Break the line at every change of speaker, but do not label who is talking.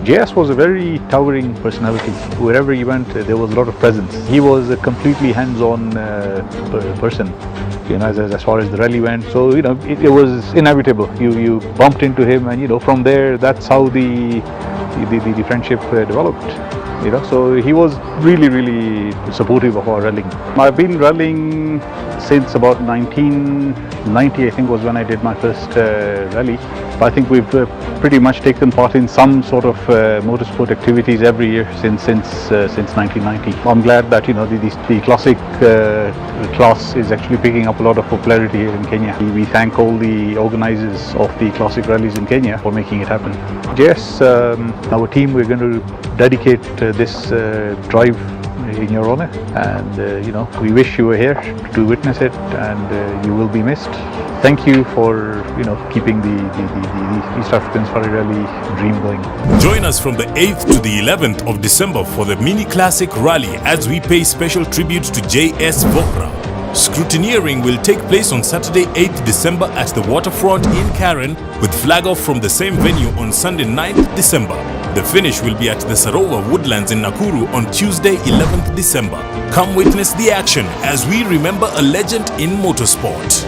J.S. was a very towering personality. Wherever he went, there was a lot of presence. He was a completely hands-on person, as far as the rally went. So, it was inevitable. You bumped into him, and, from there, that's how the friendship developed. So he was really, really supportive of our rallying. I've been rallying since about 1990, I think was when I did my first rally. I think we've pretty much taken part in some sort of motorsport activities every year since 1990. I'm glad that the classic class is actually picking up a lot of popularity here in Kenya. We thank all the organizers of the classic rallies in Kenya for making it happen. Yes, our team, we're going to dedicate this drive in your honor, and we wish you were here to witness it, and you will be missed. Thank you for keeping the East African Safari Rally dream going.
Join us from the 8th to the 11th of December for the Mini Classic Rally as we pay special tribute to J.S Vohra. Scrutineering will take place on Saturday 8th December at the Waterfront in Karen, with flag off from the same venue on Sunday 9th December. The finish will be at the Sarova Woodlands in Nakuru on Tuesday 11th December. Come witness the action as we remember a legend in motorsport.